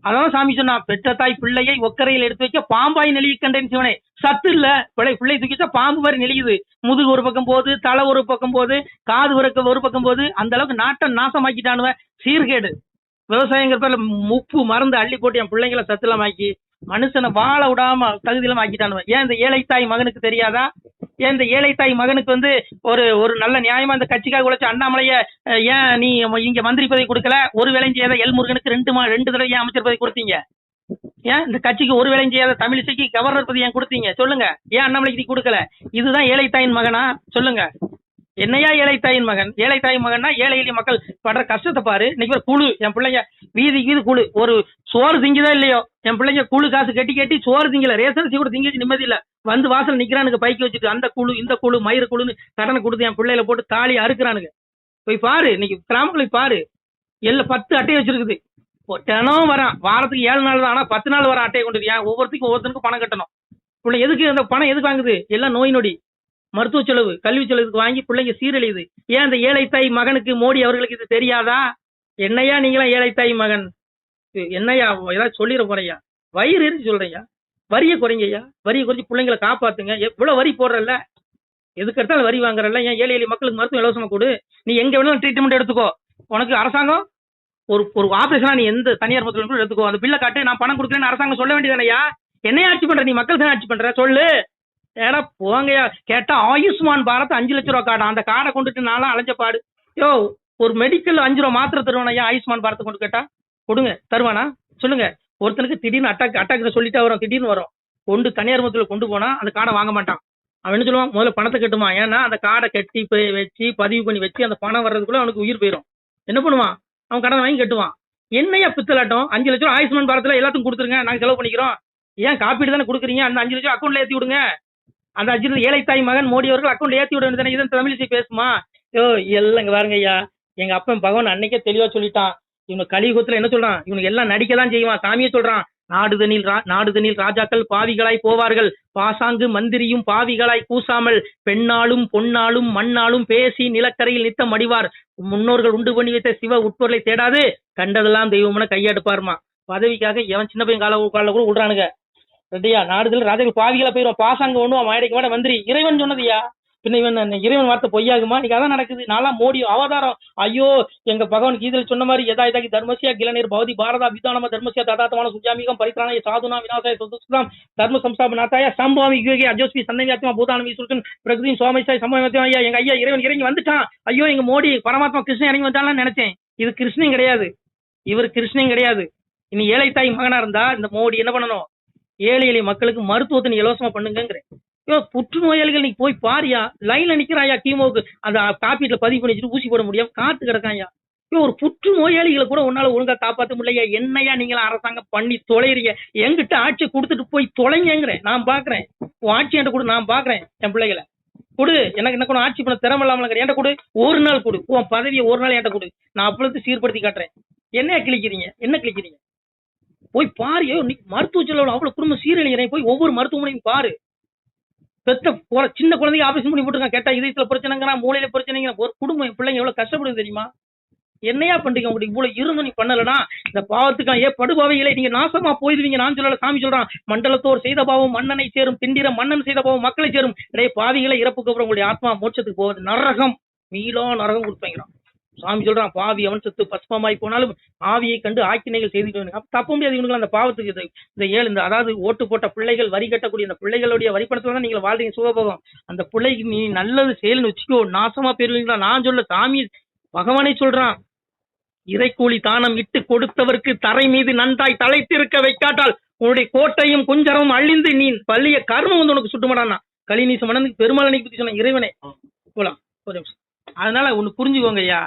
அதான் சாமி சொன்னா, பெற்ற தாய் பிள்ளையை ஒக்கரையில் எடுத்து வைக்க பாம்பாய் நெளிய கண்டேன் சிவனே. சத்து இல்ல, பிள்ளை தூக்கிச்சா பாம்பு மாதிரி நெளியுது. முதுகு ஒரு பக்கம் போகுது, தலை ஒரு பக்கம் போகுது, காது ஒரு பக்கம் போகுது. அந்த அளவுக்கு நாட்டை நாசமாக்கிட்டானுவ. சீர்கேடு. விவசாயங்கிற பேர்ல உப்பு மருந்து அள்ளி போட்டு என் பிள்ளைங்களை சத்துலாம் ஆக்கி மனுஷனை வாழ விடாம தகுதியெல்லாம் ஆக்கிட்டானுவ. ஏன் இந்த ஏழைத்தாய் மகனுக்கு தெரியாதா? ஏன் இந்த ஏழைத்தாய் மகனுக்கு ஒரு நல்ல நியாயமா இந்த கட்சிக்காக உழைச்ச அண்ணாமலைய ஏன் நீ இங்க மந்திரி பதவி கொடுக்கல? ஒரு வேலையும் செய்யாத எல்முருகனுக்கு 2 தடவை ஏன் அமைச்சர் பதவி கொடுத்தீங்க? ஏன் இந்த கட்சிக்கு ஒரு வேலையும் செய்யாத தமிழிசைக்கு கவர்னர் பதவி ஏன் கொடுத்தீங்க? சொல்லுங்க. ஏன் அண்ணாமலைக்கு கொடுக்கல? இதுதான் ஏழைத்தாயின் மகனா? சொல்லுங்க. என்னையா ஏழை தாயின் மகன்? ஏழை தாயின் மகன்னா ஏழை எளிய மக்கள் படுற கஷ்டத்தை பாரு. இன்னைக்கு ஒரு குழு, என் பிள்ளைங்க வீதிக்கு வீதி குழு, ஒரு சோறு திங்குதோ இல்லையோ, என் பிள்ளைங்க குழு காசு கட்டி கட்டி சோறு திங்கல, ரேஷன் கூட திங்கிச்சு நிம்மதி இல்ல, வந்து வாசல் நிக்கிறானுங்க பைக்கு வச்சுட்டு, அந்த குழு இந்த குழு மயிறு குழுன்னு கடனை கொடுத்து என் பிள்ளையில போட்டு தாலி அறுக்குறானுங்க. போய் பாரு, இன்னைக்கு கிராமங்களுக்கு பாரு, எல்லாம் 10 அட்டையை வச்சிருக்குது. தினம் வரான், வாரத்துக்கு 7 நாள் தான், ஆனா 10 நாள் வர அட்டையை கொண்டு ஏன் ஒவ்வொருத்தருக்கும் பணம் கட்டணும். பிள்ளை எதுக்கு அந்த பணம் எதுக்கு வாங்குது? எல்லாம் நோய் நொடி, மருத்துவ செலவு, கல்வி செலவுக்கு வாங்கி பிள்ளைங்க சீரழியுது. ஏன் அந்த ஏழை தாய் மகனுக்கு மோடி அவர்களுக்கு இது தெரியாதா? என்னையா நீங்களாம் ஏழை தாய் மகன்? என்னையா ஏதாவது சொல்லிட போறையா? வயிறு எரிஞ்சு சொல்றையா? வரியை குறைங்கய்யா, வரியை குறைச்சி பிள்ளைங்களை காப்பாத்துங்க. எவ்வளவு வரி போடுறல்ல, எதுக்கு எடுத்தாலும் வரி வாங்குறல்ல. ஏன் ஏழை எளிய மக்களுக்கு மருத்துவம் இலவசமா கொடு. நீ எங்க வேணாலும் ட்ரீட்மெண்ட் எடுத்துக்கோ, உனக்கு அரசாங்கம் ஒரு ஆபரேஷனா நீ எந்த தனியார் மருத்துவமனை எடுத்துக்கோ, அந்த பில்லை காட்டு, நான் பணம் கொடுக்குறேன்னு அரசாங்கம் சொல்ல வேண்டியதானையா? என்னையா ஆட்சி பண்ற நீ? மக்கள் தானே ஆட்சி பண்ற, சொல்லு. ஏடா போங்கயா. கேட்டா ஆயுஷ்மான் பாரத் 5 லட்சம் ரூபா கார்டு, அந்த கார்டை கொண்டுட்டு நான்லாம் அலைஞ்ச பாடு. யோ, ஒரு மெடிக்கல் 5 ரூபா மாத்திரை தருவானா ஆயுஷ்மான் பாரத்தை கொண்டு? கேட்டா கொடுங்க, தருவானா சொல்லுங்க? ஒருத்தனுக்கு திடீர்னு அட்டாக் சொல்லிட்டா வரும், திடீர்னு வரும், கொண்டு தனியார் மருத்துவத்தில் கொண்டு போனா அந்த கார்டை வாங்க மாட்டான். அவன் என்ன சொல்லுவான்? முதல்ல பணத்தை கட்டுமா. ஏன்னா அந்த கார்டை கட்டி வச்சு பதிவு பண்ணி வச்சு அந்த பணம் வர்றதுக்குள்ள அவனுக்கு உயிர் போயிடும். என்ன பண்ணுவான்? அவன் கடன் வாங்கி கட்டுவான். என்னையா பித்தலாட்டம்? 5 லட்சம் ஆயுஷ்மான் பாரத்தில் எல்லாத்துக்கும் கொடுத்துருங்க, நாங்க செலவு பண்ணிக்கிறோம். ஏன் காப்பீடு தானே கொடுக்குறீங்க? அந்த 5 லட்சம் அக்கௌண்ட்ல ஏற்றி விடுங்க. அந்த 5 லட்சம் ஏழை தாய் மகன் மோடி அவர்கள் அக்கௌண்ட்ல ஏற்றி விட வேண்டியதானே? இதன் தமிழிசை பேசுமா? யோ எல்லாம் இங்க பாருங்க ஐயா, எங்க அப்பன் பகவான் அன்னைக்கே தெளிவா சொல்லிட்டான். இவங்க கலியுகத்துல என்ன சொல்றான்? இவனுக்கு எல்லாம் நடிக்கதான் செய்வான். சாமியே சொல்றான், நாடுதனில் ராஜாக்கள் பாவிகளாய் போவார்கள், பாசாங்கு மந்திரியும் பாவிகளாய் கூசாமல், பெண்ணாலும் பொன்னாலும் மண்ணாலும் பேசி நிலக்கரையில் நித்தம் அடிவார், முன்னோர்கள் உண்டு பண்ணி வைத்த சிவ உட்பொருளை தேடாது கண்டதெல்லாம் தெய்வம்னு கையெடுப்பாருமா. பதவிக்காக எவன் சின்ன பையன் கால கூட விடுறானுங்க. ரெட்டியா, நாடுதல் ராஜாக்கள் பாவிகளா போயிடும், பாசாங்க ஒண்ணும் மாயடைக்க மாட்ட மந்திரி. இறைவன் சொன்னதுயா, பின்ன இறைவன் வார்த்தை பொய்யாகுமா? இன்னைக்கு அதான் நடக்குது. நான்லாம் மோடி அவதாரம். ஐயோ, எங்க பகவான் கீதையில் சொன்ன மாதிரி எதாயதாகி தர்மசியா கிளநீர் பவதி பாரதா விதானம தர்மசியா ததாத்தமான சுஜாமிகம் பரித்ராணய சாதுனா விநாசாய சுதுஸ்தாம் தர்ம சம்ஸ்தாபநாத்தாய சம்பவாமி யுகே அஜோஸ்மி சன்னவியாத்மா பூதானமி சுருக்கன் பிரகதி சுவாமிசாய் சம்பவம். ஐயா, எங்க ஐயா இறைவன் இறங்கி வந்துட்டான். ஐயோ, எங்க மோடி பரமாத்மா கிருஷ்ணன் இறங்கி வந்தாலும் நினைச்சேன். இது கிருஷ்ணன் கிடையாது, இவர் கிருஷ்ணன் கிடையாது. இனி ஏழை தாய் மகனா இருந்தா இந்த மோடி என்ன பண்ணணும்? ஏழை எளிய மக்களுக்கு மருத்துவத்தை நீ இலவசமா பண்ணுங்கிறேன். புற்றுநோயாளிகள் நீ போய் பாரியா, லைன்ல நிக்கிறாயா, கீமோக்கு அந்த காப்பீட்டுல பதிவு பண்ணி வச்சுட்டு ஊசி போட முடியாம காத்து கிடக்காயா. ஒரு புற்றுநோயாளிகளை கூட உன்னால ஒழுங்கா காப்பாற்ற முடியலையா? என்னையா நீங்களா அரசாங்கம் பண்ணி தொலைறீங்க? என்கிட்ட ஆட்சியை கொடுத்துட்டு போய் தொலைங்கிறேன். நான் பாக்குறேன், உன் ஆட்சி என்கிட்ட கொடு, நான் பாக்குறேன். என் பிள்ளைகளை கொடு, எனக்கு என்ன ஆட்சி பண்ண திறமை இல்லாமல் என்கிட்ட கொடு, ஒரு நாள் கொடு, உன் பதவியை ஒரு நாள் என்கிட்ட கொடு, நான் அப்பொழுது சீர்படுத்தி காட்டுறேன். என்ன கிழிக்கிறீங்க? போய் பாரு. மருத்துவ செலவு அவ்வளவு குடும்பம் சீரழிகிறேன். போய் ஒவ்வொரு மருத்துவமனையும் பாரு. பெத்த சின்ன குழந்தைங்க ஆபரேஷன் பண்ணி போட்டுருக்காங்க. கேட்டா இதயத்துல பிரச்சனைங்கிறா, மூளையில பிரச்சனைங்க. ஒரு குடும்பம் பிள்ளைங்க எவ்வளவு கஷ்டப்படுது தெரியுமா? என்னையா பண்றீங்க? உங்களுக்கு இவ்வளவு இருந்து நீ பண்ணலனா இந்த பாவத்துக்கு படுபாவைகளை நீங்க நாசமா போயிருவீங்க. நான் சொல்லல, சாமி சொல்றான், மண்டலத்தோர் செய்த பாவம் மன்னனை சேரும், திண்டிர மன்னன் செய்த பாவம் மக்களை சேரும். இடையே பாவிகளை இறப்புக்கு அப்புறம் உங்களுடைய ஆத்மா மோட்சத்துக்கு போவது நரகம், மீளா நரகம் கொடுப்பாங்கிறான். சாமி சொல்றான், பாவி அவன் செத்து பஸ்பமாய் போனாலும் ஆவியை கண்டு ஆக்கினைகள் செய்துட்டு தப்ப முடியாது. இவனுக்கு அந்த பாவத்துக்கு இந்த அதாவது ஓட்டு போட்ட பிள்ளைகள், வரி கட்டக்கூடிய அந்த பிள்ளைகளுடைய வரிப்பணத்துல தான் நீங்க வாழ்றீங்க சுகபோகம். அந்த பிள்ளைக்கு நீ நல்லது செயல்னு வச்சுக்கோ, நாசமா போயிருவீங்களா? நான் சொல்ல, சாமி பகவானே சொல்றான், இறைக்கூலி தானம் இட்டு கொடுத்தவருக்கு தரை மீது நன்றாய் தலைத்திருக்க வைக்காட்டால் உன்னுடைய கோட்டையும் குஞ்சரமும் அழிந்து நீ பள்ளிய கர்மம் வந்து உனக்கு சுட்டுமாடானா. கலிநீச மனதுக்கு பெருமாள் பத்தி சொன்ன இறைவனே போலாம். ஒரு நிமிஷம். அதனால ஒண்ணு புரிஞ்சுக்கோங்க ஐயா,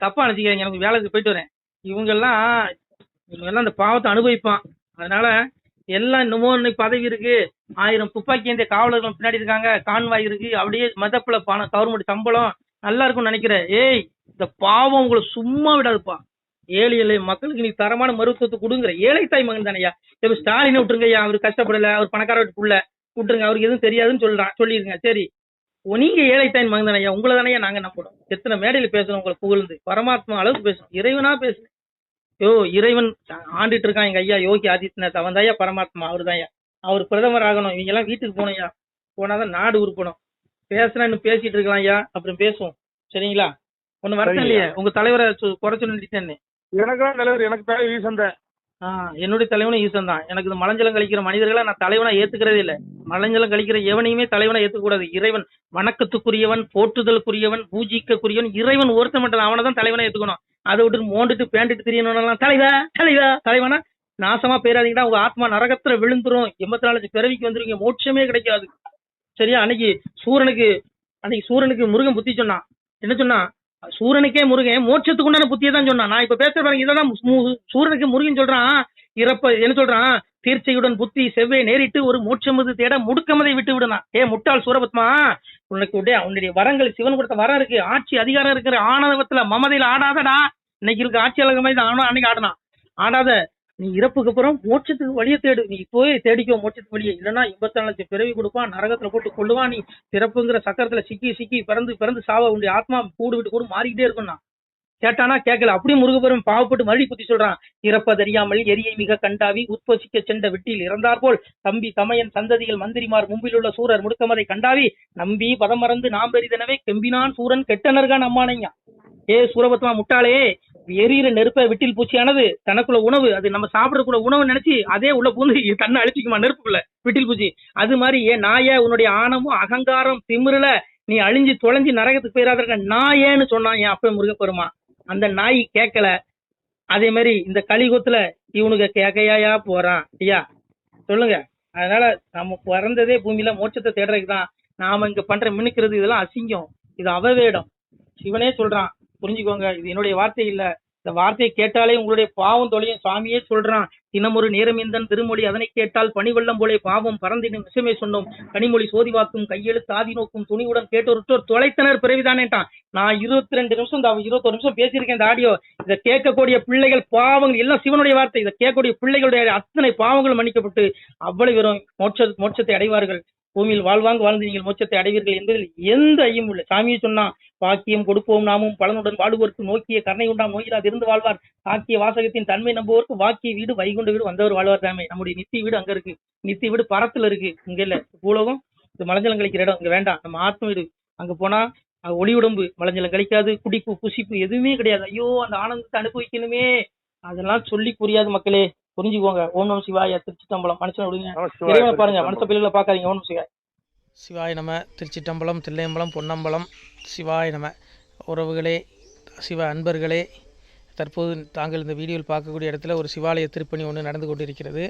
தப்பா நினைச்சுக்கிறீங்க. எனக்கு வேலைக்கு போயிட்டு வரேன். இவங்கெல்லாம் அந்த பாவத்தை அனுபவிப்பான். அதனால எல்லாம் இன்னமும் பதவி இருக்கு, 1000 துப்பாக்கி ஏந்திய காவலர்கள் பின்னாடி இருக்காங்க, கான்வாய் இருக்கு, அப்படியே மதப்புல பணம், கவர்மெண்ட் சம்பளம் நல்லா இருக்கும்னு நினைக்கிறேன். ஏய், இந்த பாவம் உங்களை சும்மா விடாதுப்பா. ஏழை எளிய மக்களுக்கு நீ தரமான மருத்துவத்தை கொடுங்கிற ஏழை தாய் மகன் தானையா. இப்ப ஸ்டாலினை விட்டுருங்க ஐயா, அவரு கஷ்டப்படல, அவர் பணக்கார வீட்டுக்குள்ள விட்டுருங்க, அவருக்கு எதுவும் தெரியாதுன்னு சொல்லிருங்க. சரி, நீங்க ஏழை தாயின் மகன் தானையா, உங்களை தானையா நாங்க நம்பணும். எத்தனை மேடையில பேசணும், உங்களை புகழ்ந்து பரமாத்மா அளவுக்கு பேசணும், இறைவனா பேசுறேன். இறைவன் ஆண்டுட்டு இருக்கான் எங்க ஐயா யோகி ஆதித்யநாத், அவன் தாயா பரமாத்மா, அவரு தாயா. அவர் பிரதமர் ஆகணும். இவங்க எல்லாம் வீட்டுக்கு போனோம்யா, போனாதான் நாடு உருப்படும். பேசுனா இன்னும் பேசிட்டு இருக்கலாம் ஐயா, அப்புறம் பேசுவோம். சரிங்களா? ஒண்ணு வருத்தம் இல்லையே, உங்க தலைவரை குறை சொல்லிட்டேன்னு. எனக்கு தலைவர், எனக்கு தலைவர் ஈசன் தான். என்னுடைய தலைவனும் ஈசன் தான். எனக்கு இந்த மலஞ்சலம் கழிக்கிற மனிதர்களை நான் தலைவனா ஏத்துக்கிறதே இல்லை. மலஞ்சலம் கழிக்கிற எவனையுமே தலைவனா ஏத்துக்கூடாது. இறைவன் வணக்கத்துக்குரியவன், போற்றுதலுக்குரியவன், பூஜிக்கக்கூடியவன் இறைவன் ஒருத்த மட்டும், அவனை தான் தலைவனா ஏத்துக்கணும். அதை விட்டு மோண்டுட்டு பேண்டுட்டு தெரியணும் தலைவனா நாசமா பேராதீங்கடா. உங்க ஆத்மா நரகத்துல விழுந்துரும். 84 பிறவிக்கு வந்துருவீங்க, மோட்சமே கிடைக்காது. சரியா? அன்னைக்கு சூரனுக்கு அன்னைக்கு சூரனுக்கு முருகன் புத்தி சொன்னான். என்ன சொன்னான்? சூரனுக்கே முருகன் மோட்சத்துக்கு உண்டான புத்தியை தான் சொன்னான். நான் இப்ப பேசுற பாருங்க, இதான் சூரனுக்கு முருகன் சொல்றான். என்ன சொல்றான்? தீர்ச்சையுடன் புத்தி செவ்வே நேரிட்டு ஒரு மோட்சமது தேட முடுக்கமதை விட்டு விடுனா. முட்டாள் சூரபத்மா, உன்னுடைய வரங்கள் சிவன் கொடுத்த வரம் இருக்கு, ஆட்சி அதிகாரம் இருக்கிற ஆணவத்துல மமதையில ஆடாதடா. இன்னைக்கு இருக்க ஆட்சியாளர் மாதிரி தான் அன்னைக்கு ஆடலாம். ஆடாத. நீ இறப்புக்கு அப்புறம் மோட்சத்துக்கு வழியை தேடு. நீ போய் தேடிக்கோ மோட்சத்துக்கு வழியை. இல்லைன்னா 84 லட்சம் பிறவி கொடுப்பான், நரகத்துல போட்டு கொள்ளுவான். நீ பிறப்புங்கிற சக்கரத்துல சிக்கி சிக்கி பிறந்து சாவ உன்னுடைய ஆத்மா கூடு விட்டு கூடு மாறிக்கிட்டே இருக்கும்னா. கேட்டானா கேட்கல. அப்படியே முருகபெரும் பாவப்பட்டு மறுபடி புத்தி சொல்றான். இறப்பதறியாமல் எரியை மிக கண்டாவி உற்பசிக்க சென்ற வெட்டியில் இறந்தார் போல் தம்பி தமையன் சந்ததிகள் மந்திரிமார் மும்பில் உள்ள சூரர் முடுக்கமதை கண்டாவி நம்பி பதம் மறந்து நாம் பெரிதனவே கெம்பினான் சூரன் கெட்டனர்கான் அம்மானையா. சூரபத்மா முட்டாளே, எரியிற நெருப்ப விட்டில் பூச்சியானது தனக்குள்ள உணவு, அது நம்ம சாப்பிடக்குள்ள உணவு நினைச்சு அதே உள்ள பூந்து தன்னை அழிச்சிக்குமா நெருப்புக்குள்ள விட்டில் பூச்சி. அது மாதிரி நாய உன்னுடைய ஆணவம் அகங்காரம் திமிருல நீ அழிஞ்சு தொலைஞ்சு நரகத்துக்கு போயிடாத நாயேன்னு சொன்னான் என் அப்ப முருகப்பெருமா. அந்த நாய் கேட்கல. அதே மாதிரி இந்த கலியுகத்துல இவனுக்கு கேக்கையா போறான் ஐயா சொல்லுங்க. அதனால நம்ம பிறந்ததே பூமியில மோட்சத்தை தேடுறதுக்கு தான். நாம இங்க பண்ற மினுக்கிறது இதெல்லாம் அசிங்கம், இது அவவேடம். சிவனே சொல்றான், புரிஞ்சுக்கோங்க, இது என்னுடைய வார்த்தை இல்ல. இந்த வார்த்தையை கேட்டாலே உங்களுடைய பாவம் தொலையும். சுவாமியே சொல்றான், தினமொரு நேரமிந்தன் திருமொழி அதனை கேட்டால் பனிவெள்ளம் போலே பாவம் பறந்திடும் விஷயமே சொன்னோம். கனிமொழி சோதிவாக்கும் கையெழுத்து ஆதி நோக்கும் துணிவுடன் கேட்டோர் தொலைத்தனர் பிறவிதானேட்டான். நான் 22 நிமிஷம் 21 நிமிஷம் பேசியிருக்கேன் இந்த ஆடியோ. இதை கேட்கக்கூடிய பிள்ளைகள் பாவங்கள் எல்லாம் சிவனுடைய வார்த்தை. இதை கேட்கக்கூடிய பிள்ளைகளுடைய அத்தனை பாவங்களும் மன்னிக்கப்பட்டு அவ்வளவு வெறும் மோட்சத்தை அடைவார்கள். பூமியில் வாழ்வாங்க வாழ்ந்து நீங்கள் மோட்சத்தை அடைவீர்கள் என்பதில் எந்த ஐயமும் இல்லை. சாமியை சொன்னா, பாக்கியம் கொடுப்போம் நாமும் பலனுடன் வாழ்வோருக்கு நோக்கிய கருணை உண்டாம் நோயிலாது இருந்து வாழ்வார். ஆக்கிய வாசகத்தின் தன்மை நம்புவோருக்கு வாக்கிய வீடு வைகுண்ட வீடு வந்தவர் வாழ்வார் தாமே. நம்முடைய நித்திய வீடு அங்க இருக்கு. நித்திய வீடு பரத்துல இருக்கு, இங்க இல்ல. பூலோகம் இது மலஞ்சலம் கழிக்கிற இடம், இங்க வேண்டாம். நம்ம ஆத்ம வீடு அங்க போனா ஒளி உடம்பு மலஞ்சலம் கழிக்காது, குடிப்பு புசிப்பு எதுவுமே கிடையாது. ஐயோ அந்த ஆனந்தத்தை அனுபவிக்கணுமே, அதெல்லாம் சொல்லி புரியாது மக்களே, புரிஞ்சுக்கோங்க. ஓம் நம சிவாய. திருச்சிட்டம்பலம். மனுஷன் விடுங்க, இறைவனை பாருங்க, மனுஷ பிள்ளைகளை பாக்காதீங்க. ஓம் நம சிவாய. சிவாய நம. திருச்சிட்டம்பலம், தில்லையம்பலம், பொன்னம்பலம். சிவாய நம. உறவுகளே, சிவ அன்பர்களே, தற்போது தாங்கள் இந்த வீடியோவில் பார்க்கக்கூடிய இடத்துல ஒரு சிவாலய திருப்பணி ஒன்று நடந்து கொண்டிருக்கிறது.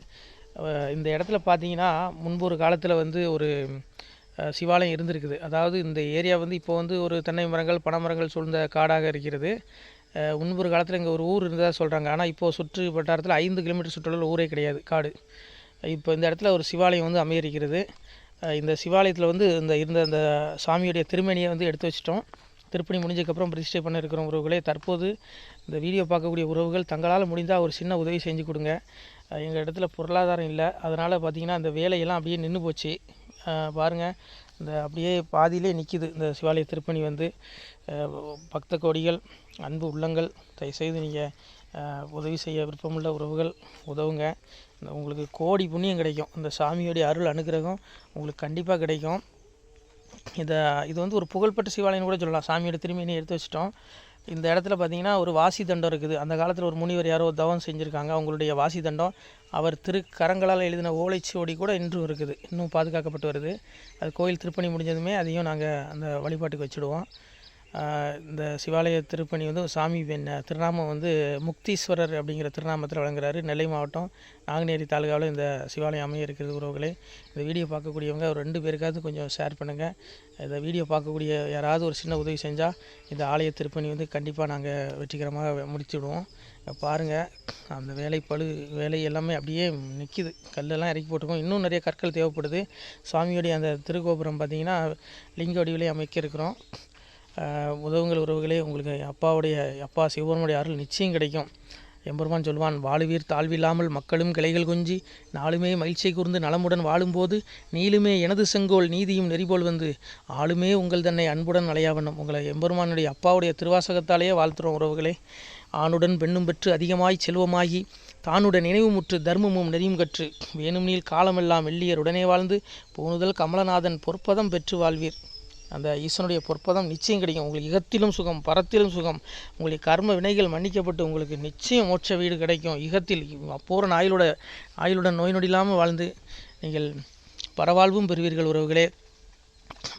இந்த இடத்துல பார்த்தீங்கன்னா முன்பு ஒரு காலத்தில் ஒரு சிவாலயம் இருந்திருக்குது. அதாவது இந்த ஏரியா இப்போ ஒரு தென்னை மரங்கள் பனை மரங்கள் சூழ்ந்த காடாக இருக்கிறது. முன்பொரு காலத்தில் இங்கே ஒரு ஊர் இருந்ததாக சொல்கிறாங்க. ஆனால் இப்போது சுற்று வட்டாரத்தில் 5 கிலோமீட்டர் சுற்றுலா ஊரே கிடையாது, காடு. இப்போ இந்த இடத்துல ஒரு சிவாலயம் அமையிருக்கிறது. இந்த சிவாலயத்தில் இருந்த அந்த சாமியுடைய திருமணியை எடுத்து வச்சிட்டோம். திருப்பணி முடிஞ்சதுக்கப்புறம் பிரதிஷ்டை பண்ண இருக்கிற உறவுகளே, தற்போது இந்த வீடியோ பார்க்கக்கூடிய உறவுகள் தங்களால் முடிந்தால் ஒரு சின்ன உதவி செஞ்சு கொடுங்க. எங்கள் இடத்துல பொருளாதாரம் இல்லை, அதனால் பார்த்திங்கன்னா அந்த வேலையெல்லாம் அப்படியே நின்று போச்சு. பாருங்கள், இந்த அப்படியே பாதியிலே நிற்கிது இந்த சிவாலய திருப்பணி. பக்த கோடிகள், அன்பு உள்ளங்கள், தயவுசெய்து நீங்கள் உதவி செய்ய விருப்பமுள்ள உறவுகள் உதவுங்க. உங்களுக்கு கோடி புண்ணியம் கிடைக்கும். இந்த சாமியோடைய அருள் அனுகிரகம் உங்களுக்கு கண்டிப்பாக கிடைக்கும். இது ஒரு புகழ்பெற்ற சிவாலயம் கூட சொல்லலாம். சாமியோட திருமணியை எடுத்து வச்சிட்டோம். இந்த இடத்துல பார்த்திங்கன்னா ஒரு வாசி தண்டம் இருக்குது. அந்த காலத்தில் ஒரு முனிவர் யாரோ தவம் செஞ்சுருக்காங்க. அவங்களுடைய வாசி தண்டம் அவர் திருக்கரங்களால் எழுதின ஓலைச்சுவடி கூட இன்றும் இருக்குது, இன்னும் பாதுகாக்கப்பட்டு வருது. அது கோயில் திருப்பணி முடிஞ்சதுமே அதையும் நாங்கள் அந்த வழிபாட்டுக்கு வச்சுடுவோம். இந்த சிவாலய திருப்பணி சாமி திருநாமம் முக்தீஸ்வரர் அப்படிங்கிற திருநாமத்தில் வழங்குறாரு. நெல்லை மாவட்டம் நாங்குநேரி தாலுகாவில் இந்த சிவாலயம் அமைய இருக்கிறது. உறவுகளே, இந்த வீடியோ பார்க்கக்கூடியவங்க ஒரு 2 பேருக்காவது கொஞ்சம் ஷேர் பண்ணுங்கள். இந்த வீடியோ பார்க்கக்கூடிய யாராவது ஒரு சின்ன உதவி செஞ்சால் இந்த ஆலய திருப்பணி கண்டிப்பாக நாங்கள் வெற்றிகரமாக முடித்துவிடுவோம். பாருங்கள், அந்த வேலை எல்லாமே அப்படியே நிற்கிது. கல்லெல்லாம் இறக்கி போட்டிருக்கோம். இன்னும் நிறைய கற்கள் தேவைப்படுது. சுவாமியோடைய அந்த திருக்கோபுரம் பார்த்திங்கன்னா லிங்க வடிவிலே அமைக்க இருக்கிறோம். உதவுங்கள் உறவுகளே. உங்களுக்கு அப்பா சிவபெருமானுடைய அருள் நிச்சயம் கிடைக்கும். எம்பெருமான் சொல்வான், வாழுவீர் தாழ்வில்லாமல் மக்களும் கிளைகள் கொஞ்சி நாளுமே மகிழ்ச்சியை கூர்ந்து நலமுடன் வாழும்போது நீளுமே எனது செங்கோல் நீதியும் நெறிபோல் ஆளுமே உங்கள் தன்னை அன்புடன் அலையாவண்ணம். உங்களை எம்பெருமானுடைய அப்பாவுடைய திருவாசகத்தாலேயே வாழ்த்துறோம் உறவுகளே. ஆணுடன் பெண்ணும் பெற்று அதிகமாய் செல்வமாகி தானுடன் நினைவுமுற்று தர்மமும் நெறியும் கற்று வேணும் நீள் காலமெல்லாம் வெள்ளியர் உடனே வாழ்ந்து போனுதல் கமலநாதன் பொற்பதம் பெற்று வாழ்வீர். அந்த ஈசனுடைய பொற்பதம் நிச்சயம் கிடைக்கும். உங்களுக்கு இகத்திலும் சுகம், பரத்திலும் சுகம். உங்களுடைய கர்ம வினைகள் மன்னிக்கப்பட்டு உங்களுக்கு நிச்சயம் மோட்ச வீடு கிடைக்கும். இகத்தில் பூரண ஆயுளுடன் நோய் நொடி இல்லாமல் வாழ்ந்து நீங்கள் பரவாழ்வும் பெறுவீர்கள் உறவுகளே.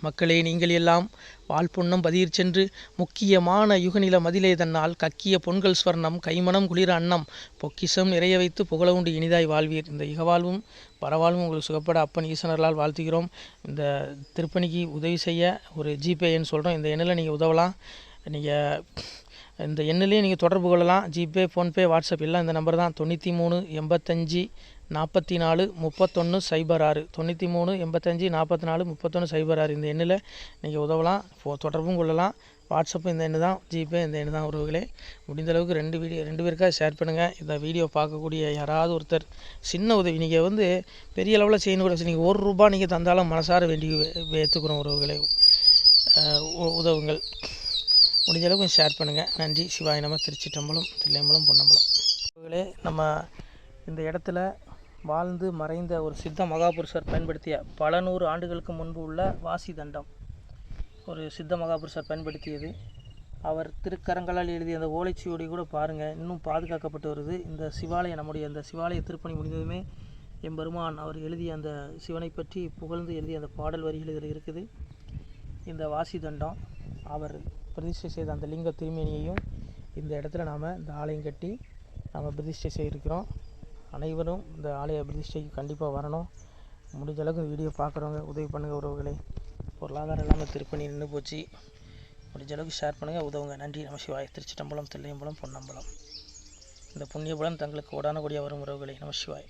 மக்களே, நீங்கள் எல்லாம் வாழ்பொன்னம் பதியிற் சென்று முக்கியமான யுகநில மதிலே தன்னால் கக்கிய பொன்கள் ஸ்வர்ணம் கைமணம் குளிர அன்னம் பொக்கிஷம் நிறைய வைத்து புகழ உண்டு இனிதாய் வாழ்வீர். இந்த இகவாழ்வும் பரவாழ்வும் உங்களுக்கு சுகப்பட அப்பன் ஈசனர்களால் வாழ்த்துகிறோம். இந்த திருப்பணிக்கு உதவி செய்ய ஒரு ஜிபே எண் சொல்கிறோம். இந்த எண்ணில் நீங்கள் உதவலாம். நீங்கள் இந்த எண்ணிலே நீங்கள் தொடர்பு கொள்ளலாம். ஜிபே, ஃபோன்பே, வாட்ஸ்அப் எல்லாம் இந்த நம்பர் தான். 93 85 44 31 06 93 85 44 31 06 இந்த எண்ணில் நீங்கள் உதவலாம். தொடர்பும் கொள்ளலாம். வாட்ஸ்அப்பும் இந்த எண்ணு தான், ஜிபே இந்த எண்ணு தான். உறவுகளே, முடிந்த அளவுக்கு ரெண்டு பேருக்காக ஷேர் பண்ணுங்கள். இந்த வீடியோ பார்க்கக்கூடிய யாராவது ஒருத்தர் சின்ன உதவி, நீங்கள் பெரிய அளவில் செய்யணும் கூட, நீங்கள் ₹1 நீங்கள் தந்தாலும் மனசார வேண்டி ஏற்றுக்கிறோம். உறவுகளே, உதவுங்கள். முடிஞ்ச அளவுக்கு ஷேர் பண்ணுங்கள். நன்றி. சிவாய நம. திருச்சிட்டம்பலம், தில்லையம்பலம், பொன்னம்பலம். உறவுகளே, நம்ம இந்த இடத்துல வாழ்ந்து மறைந்த ஒரு சித்த மகாபுருஷர் பயன்படுத்திய பல 100 ஆண்டுகளுக்கு முன்பு உள்ள வாசி தண்டம் ஒரு சித்த மகாபுருஷர் பயன்படுத்தியது. அவர் திருக்கரங்களால் எழுதிய அந்த ஓலைச்சுவடி கூட பாருங்கள், இன்னும் பாதுகாக்கப்பட்டு வருது. இந்த சிவாலயம், நம்முடைய இந்த சிவாலய திருப்பணி முடிந்ததுமே எம்பெருமான் அவர் எழுதிய அந்த சிவனை பற்றி புகழ்ந்து எழுதிய அந்த பாடல் வரிகள் இதில் இருக்குது. இந்த வாசி தண்டம் அவர் பிரதிஷ்டை செய்த அந்த லிங்க திருமேனியையும் இந்த இடத்துல நாம் இந்த ஆலயம் கட்டி நாம் பிரதிஷ்டை செய்திருக்கிறோம். அனைவரும் இந்த ஆலய பிரதிஷ்டைக்கு கண்டிப்பாக வரணும். முடிஞ்ச அளவுக்கு வீடியோ பார்க்குறவங்க உதவி பண்ணுங்கள். உறவுகளை, பொருளாதாரம் இல்லாமல் திருப்பணி நின்று போச்சு. முடிஞ்ச அளவுக்கு ஷேர் பண்ணுங்கள், உதவுங்க. நன்றி. நம சிவாய. திருச்சிட்டம்பலம், தில்லையம்பலம், பொன்னம்பலம். இந்த புண்ணியபலன் தங்களுக்கு உடான கூடிய வரும். உறவுகளை, நம சிவாய்.